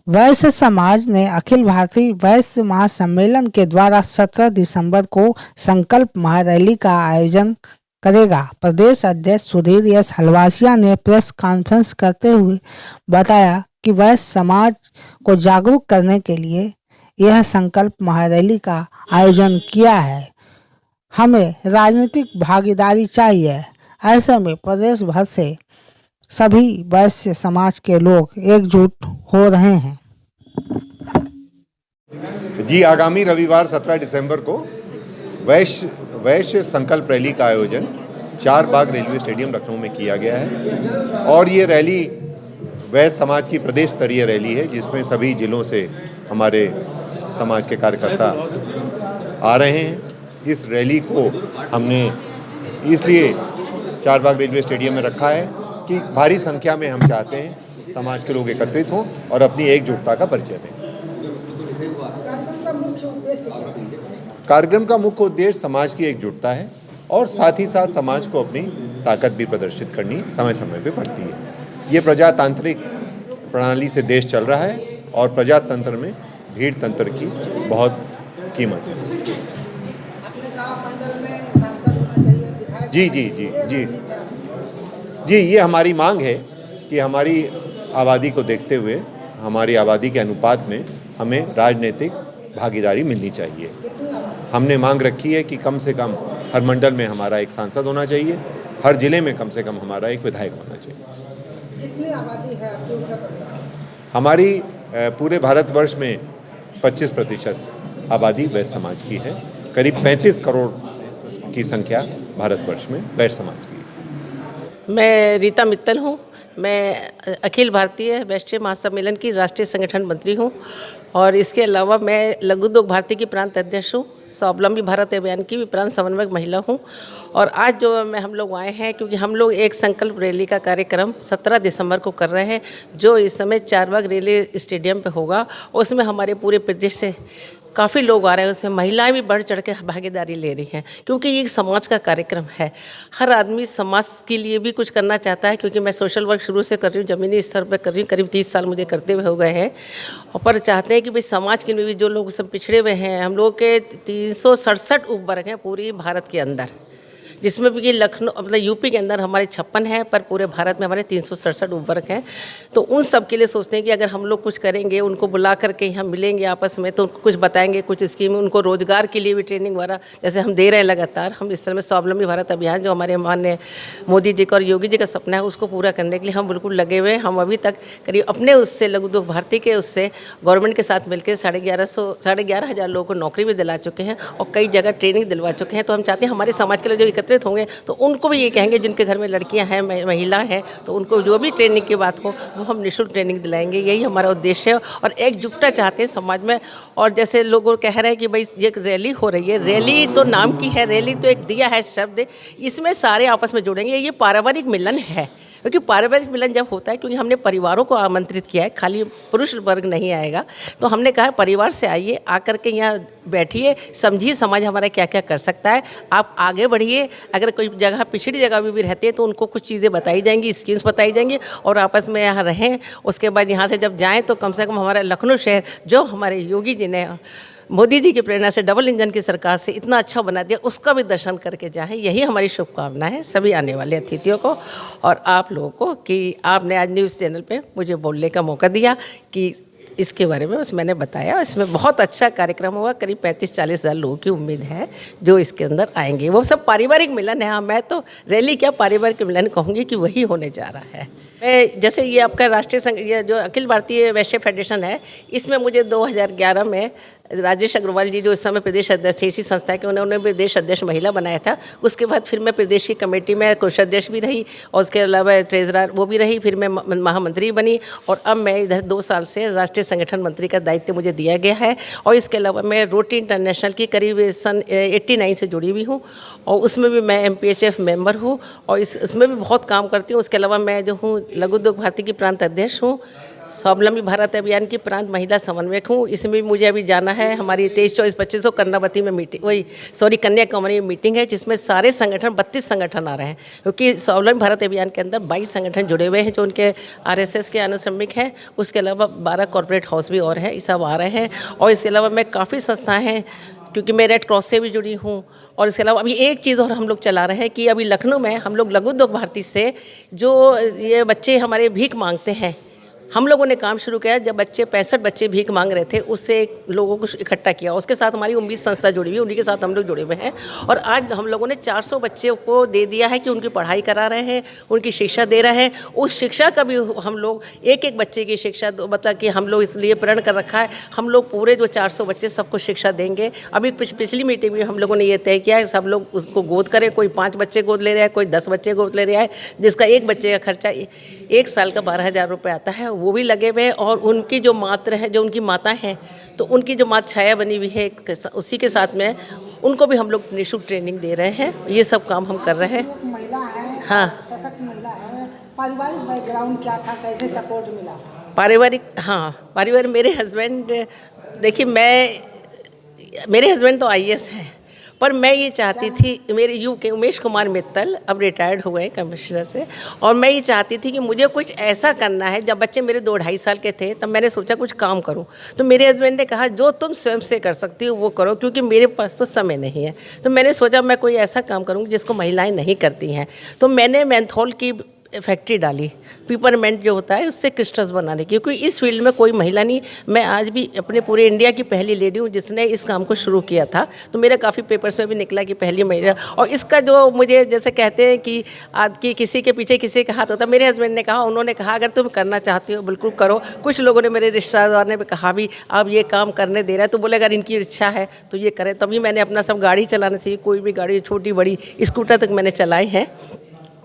वैश्य समाज ने अखिल भारतीय वैश्य महासम्मेलन के द्वारा 17 दिसंबर को संकल्प महारैली का आयोजन करेगा। प्रदेश अध्यक्ष सुधीर एस हलवासिया ने प्रेस कॉन्फ्रेंस करते हुए बताया कि वैश्य समाज को जागरूक करने के लिए यह संकल्प महारैली का आयोजन किया है। हमें राजनीतिक भागीदारी चाहिए। ऐसे में प्रदेश भर से सभी वैश्य समाज के लोग एकजुट हो रहे हैं। जी, आगामी रविवार 17 दिसंबर को वैश्य संकल्प रैली का आयोजन चार बाग रेलवे स्टेडियम लखनऊ में किया गया है और ये रैली वैश्य समाज की प्रदेश स्तरीय रैली है, जिसमें सभी जिलों से हमारे समाज के कार्यकर्ता आ रहे हैं। इस रैली को हमने इसलिए चार बाग रेलवे स्टेडियम में रखा है कि भारी संख्या में हम चाहते हैं समाज के लोग एकत्रित हों और अपनी एकजुटता का परिचय दें। कार्यक्रम का मुख्य उद्देश्य समाज की एकजुटता है और साथ ही साथ समाज को अपनी ताकत भी प्रदर्शित करनी समय समय पे पड़ती है। ये प्रजातांत्रिक प्रणाली से देश चल रहा है और प्रजातंत्र में भीड़ तंत्र की बहुत कीमत है। जी जी जी जी जी ये हमारी मांग है कि हमारी आबादी को देखते हुए हमारी आबादी के अनुपात में हमें राजनीतिक भागीदारी मिलनी चाहिए। हमने मांग रखी है कि कम से कम हर मंडल में हमारा एक सांसद होना चाहिए, हर जिले में कम से कम हमारा एक विधायक होना चाहिए। कितनी आबादी है आपके? हमारी पूरे भारतवर्ष में 25% आबादी वैश्य समाज की है। करीब 35 करोड़ की संख्या भारतवर्ष में वैश्य समाज की है। मैं रीता मित्तल हूँ। मैं अखिल भारतीय वैश्य महासम्मेलन की राष्ट्रीय संगठन मंत्री हूँ और इसके अलावा मैं लघु उद्योग भारती की प्रांत अध्यक्ष हूँ। स्वावलंबी भारत अभियान की भी प्रांत समन्वयक महिला हूँ। और आज जो हम लोग आए हैं क्योंकि हम लोग एक संकल्प रैली का कार्यक्रम 17 दिसंबर को कर रहे हैं, जो इस समय चारबाग रेलवे स्टेडियम पे होगा। उसमें हमारे पूरे प्रदेश से काफ़ी लोग आ रहे हैं, उसमें महिलाएं भी बढ़ चढ़ के भागीदारी ले रही हैं क्योंकि ये एक समाज का कार्यक्रम है। हर आदमी समाज के लिए भी कुछ करना चाहता है, क्योंककि मैं सोशल वर्क शुरू से कर रही हूँ, ज़मीनी स्तर पर कर रही हूँ, करीब 30 साल मुझे करते हुए हो गए हैं। और पर चाहते हैं कि भाई समाज के लिए भी जो लोग सब पिछड़े हुए हैं, हम लोग के 367 उपवर्ग हैं पूरी भारत के अंदर, जिसमें भी लखनऊ मतलब यूपी के अंदर हमारे 56 हैं, पर पूरे भारत में हमारे 367 उपवर्ग हैं। तो उन सब के लिए सोचते हैं कि अगर हम लोग कुछ करेंगे, उनको बुला करके हम मिलेंगे आपस में, तो उनको कुछ बताएंगे, कुछ स्कीम, उनको रोजगार के लिए भी ट्रेनिंग वगैरह जैसे हम दे रहे हैं लगातार। हम इस समय स्वावलंबी भारत अभियान जो हमारे माननीय मोदी जी का और योगी जी का सपना है, उसको पूरा करने के लिए हम बिल्कुल लगे हुए हैं। हम अभी तक करीब अपने उससे लघु उद्योग भारती के उससे गवर्नमेंट के साथ मिलकर 11,500 लोगों को नौकरी भी दिला चुके हैं और कई जगह ट्रेनिंग दिलवा चुके हैं। तो हम चाहते हैं हमारे समाज के लिए जो एकत्रित होंगे तो उनको भी ये कहेंगे, जिनके घर में लड़कियां हैं, महिला हैं, तो उनको जो भी ट्रेनिंग की बात हो वो हम निःशुल्क ट्रेनिंग दिलाएंगे। यही हमारा उद्देश्य है और एकजुटता चाहते हैं समाज में। और जैसे लोग कह रहे हैं कि भाई ये रैली हो रही है, रैली तो नाम की है, रैली तो एक दिया है शब्द, इसमें सारे आपस में जुड़ेंगे। ये पारिवारिक मिलन है, क्योंकि पारिवारिक मिलन जब होता है, क्योंकि हमने परिवारों को आमंत्रित किया है, खाली पुरुष वर्ग नहीं आएगा, तो हमने कहा परिवार से आइए, आकर के यहाँ बैठिए, समझिए समाज हमारा क्या क्या कर सकता है, आप आगे बढ़िए। अगर कोई जगह पिछड़ी जगह भी रहते हैं तो उनको कुछ चीज़ें बताई जाएंगी, स्कीम्स बताई जाएंगी और आपस में यहाँ रहें। उसके बाद यहाँ से जब जाएँ तो कम से कम हमारा लखनऊ शहर जो हमारे योगी जी ने मोदी जी की प्रेरणा से डबल इंजन की सरकार से इतना अच्छा बना दिया, उसका भी दर्शन करके जाएं। यही हमारी शुभकामना है सभी आने वाले अतिथियों को और आप लोगों को कि आपने आज न्यूज़ चैनल पे मुझे बोलने का मौका दिया कि इसके बारे में बस मैंने बताया। इसमें बहुत अच्छा कार्यक्रम हुआ, करीब 35-40 हज़ार लोगों की उम्मीद है जो इसके अंदर आएंगे। वो सब पारिवारिक मिलन है। हाँ, मैं तो रैली क्या पारिवारिक मिलन कहूँगी कि वही होने जा रहा है। मैं जैसे ये आपका राष्ट्रीय संघ, ये जो अखिल भारतीय वैश्य फेडरेशन है, इसमें मुझे 2011 में राजेश अग्रवाल जी जो इस समय प्रदेश अध्यक्ष थे इसी संस्था के, उन्होंने प्रदेश अध्यक्ष महिला बनाया था। उसके बाद फिर मैं प्रदेश की कमेटी में कोषाध्यक्ष भी रही और उसके अलावा ट्रेजरर वो भी रही, फिर मैं महामंत्री बनी और अब मैं इधर 2 साल से राष्ट्रीय संगठन मंत्री का दायित्व मुझे दिया गया है। और इसके अलावा मैं रोटरी इंटरनेशनल की करीब सन 89 से जुड़ी हुई हूँ और उसमें भी मैं MPHF मेंबर हूँ और इसमें भी बहुत काम करती हूँ। उसके अलावा मैं जो हूँ लघु उद्योग भारती की प्रांत अध्यक्ष हूँ। स्वावलंबी भारत अभियान की प्रांत महिला समन्वयक हूँ। इसमें भी मुझे अभी जाना है। हमारी 23, 24, 25 को कर्नावती में कन्याकुमारी में मीटिंग है, जिसमें सारे संगठन 32 संगठन आ रहे हैं, क्योंकि स्वावलंबी भारत अभियान के अंदर 22 संगठन जुड़े हुए हैं जो उनके RSS के अनुश्रमिक हैं। उसके अलावा 12 कॉर्पोरेट हाउस भी और हैं, ये सब आ रहे हैं। और इसके अलावा मैं काफ़ी संस्थाएँ हैं, क्योंकि मैं रेड क्रॉस से भी जुड़ी हूँ। और इसके अलावा अभी एक चीज़ और हम लोग चला रहे हैं कि अभी लखनऊ में हम लोग लघु उद्योग भारती से जो ये बच्चे हमारे भीख मांगते हैं, हम लोगों ने काम शुरू किया। जब 65 बच्चे भीख मांग रहे थे, उससे लोगों को इकट्ठा किया। उसके साथ हमारी 19 संस्था जुड़ी हुई, उन्हीं के साथ हम लोग जुड़े हुए हैं। और आज हम लोगों ने 400 बच्चों को दे दिया है कि उनकी पढ़ाई करा रहे हैं, उनकी शिक्षा दे रहे हैं। उस शिक्षा का भी हम लोग एक बच्चे की शिक्षा, मतलब कि हम लोग इसलिए प्रण कर रखा है, हम लोग पूरे जो 400 बच्चे सबको शिक्षा देंगे। अभी पिछली मीटिंग में हम लोगों ने ये तय किया है सब लोग उसको गोद करें। कोई 5 बच्चे गोद ले रहा है, कोई 10 बच्चे गोद ले रहा है, जिसका एक बच्चे का खर्चा 1 साल का 12,000 रुपये आता है, वो भी लगे हुए। और उनकी जो मात्र है, जो उनकी माता हैं, तो उनकी जो मात छाया बनी हुई है, उसी के साथ में उनको भी हम लोग निःशुल्क ट्रेनिंग दे रहे हैं। ये सब काम हम कर रहे हैं। एक महिला है, हाँ, सशक्त महिला है, पारिवारिक बैकग्राउंड क्या था, कैसे सपोर्ट मिला? पारिवारिक मेरे हस्बैंड, देखिए मेरे हस्बैंड तो IAS हैं, पर मैं ये चाहती थी, मेरे यूके उमेश कुमार मित्तल अब रिटायर्ड हुए हैं कमिश्नर से, और मैं ये चाहती थी कि मुझे कुछ ऐसा करना है। जब बच्चे मेरे 2-2.5 साल के थे, तब मैंने सोचा कुछ काम करूं। तो मेरे हस्बैंड ने कहा जो तुम स्वयं से कर सकती हो वो करो, क्योंकि मेरे पास तो समय नहीं है। तो मैंने सोचा मैं कोई ऐसा काम करूँगी जिसको महिलाएँ नहीं करती हैं। तो मैंने मेंथोल की फैक्ट्री डाली, पिपरमेंट जो होता है उससे क्रिस्टल्स बनाने की, क्योंकि इस फील्ड में कोई महिला नहीं। मैं आज भी अपने पूरे इंडिया की पहली लेडी हूँ जिसने इस काम को शुरू किया था। तो मेरे काफ़ी पेपर्स में भी निकला कि पहली महिला। और इसका जो मुझे जैसे कहते हैं कि आज की किसी के पीछे किसी का हाथ होता है, मेरे हस्बैंड ने कहा, उन्होंने कहा अगर तुम करना चाहती हो बिल्कुल करो। कुछ लोगों ने, मेरे रिश्तेदार ने भी कहा भी आप ये काम करने दे रहे हैं, तो बोले अगर इनकी इच्छा है तो ये करें। तभी मैंने अपना सब गाड़ी चलाना सीखी, कोई भी गाड़ी, छोटी बड़ी स्कूटर तक मैंने चलाई है,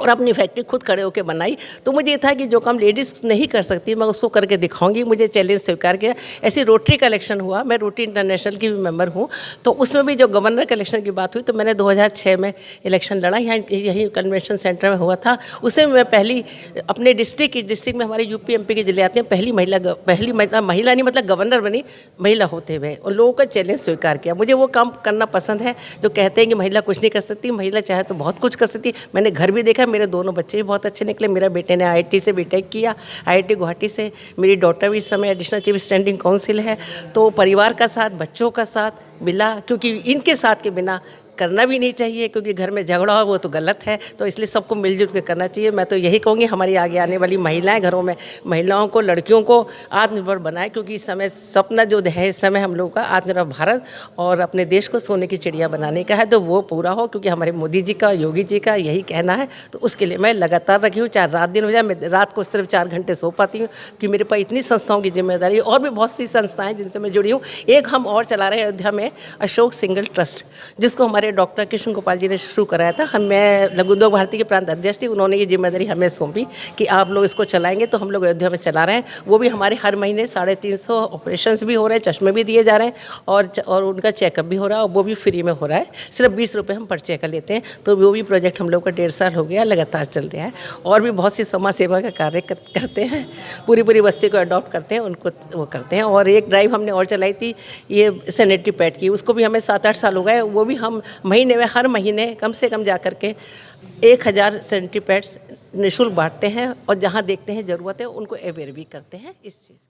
और अपनी फैक्ट्री खुद खड़े होकर बनाई। तो मुझे ये था कि जो काम लेडीज़ नहीं कर सकती मैं उसको करके दिखाऊंगी। मुझे चैलेंज स्वीकार किया। ऐसी रोटरी का इलेक्शन हुआ, मैं रोटरी इंटरनेशनल की भी मेंबर हूँ, तो उसमें भी जो गवर्नर का इलेक्शन की बात हुई, तो मैंने 2006 में इलेक्शन लड़ा, यहीं कन्वेंशन सेंटर में हुआ था। उसमें मैं पहली अपने डिस्ट्रिक्ट में, हमारे UP MP के जिले आते हैं, पहली महिला नहीं मतलब गवर्नर बनी महिला होते हुए, और लोगों का चैलेंज स्वीकार किया। मुझे वो काम करना पसंद है जो कहते हैं कि महिला कुछ नहीं कर सकती, महिला चाहे तो बहुत कुछ कर सकती। मैंने घर भी देखा, मेरे दोनों बच्चे भी बहुत अच्छे निकले। मेरा बेटे ने IIT से BTech किया, IIT गुवाहाटी से। मेरी डॉटर भी इस समय एडिशनल चीफ स्टैंडिंग काउंसिल है। तो परिवार का साथ, बच्चों का साथ मिला, क्योंकि इनके साथ के बिना करना भी नहीं चाहिए, क्योंकि घर में झगड़ा हो वो तो गलत है। तो इसलिए सबको मिलजुल के करना चाहिए। मैं तो यही कहूँगी हमारी आगे आने वाली महिलाएं, घरों में महिलाओं को, लड़कियों को आत्मनिर्भर बनाए, क्योंकि इस समय सपना जो है इस समय हम लोगों का आत्मनिर्भर भारत और अपने देश को सोने की चिड़िया बनाने का है, तो वो पूरा हो। क्योंकि हमारे मोदी जी का, योगी जी का यही कहना है। तो उसके लिए मैं लगातार रखी हूँ, चाहे रात दिन हो जाए। मैं रात को सिर्फ 4 घंटे सो पाती हूँ, क्योंकि मेरे पास इतनी संस्थाओं की जिम्मेदारी, और भी बहुत सी संस्थाएं जिनसे मैं जुड़ी हूँ। एक हम और चला रहे हैं अयोध्या में, अशोक सिंगल ट्रस्ट, जिसको हमारे डॉक्टर कृष्ण गोपाल जी ने शुरू कराया था। मैं लघु उद्योग भारती के प्रांत अध्यक्ष थी, उन्होंने ये जिम्मेदारी हमें सौंपी कि आप लोग इसको चलाएंगे। तो हम लोग अयोध्या में चला रहे हैं। वो भी हमारे हर महीने 350 ऑपरेशंस भी हो रहे हैं, चश्मे भी दिए जा रहे हैं, और उनका चेकअप भी हो रहा है, और वो भी फ्री में हो रहा है। सिर्फ 20 रुपये हम पर्चे का लेते हैं। तो वो भी प्रोजेक्ट हम लोग का 1.5 साल हो गया, लगातार चल रहा है। और भी बहुत सी समाज सेवा का कार्य करते हैं, पूरी बस्ती को अडॉप्ट करते हैं, उनको वो करते हैं। और एक ड्राइव हमने और चलाई थी, ये सैनिटरी पैड की, उसको भी हमें 7-8 साल हो गए। वो भी हम महीने में, हर महीने कम से कम जा कर के 1000 सैनिटरी पैड्स निःशुल्क बांटते हैं, और जहाँ देखते हैं ज़रूरत है उनको अवेयर भी करते हैं इस चीज़।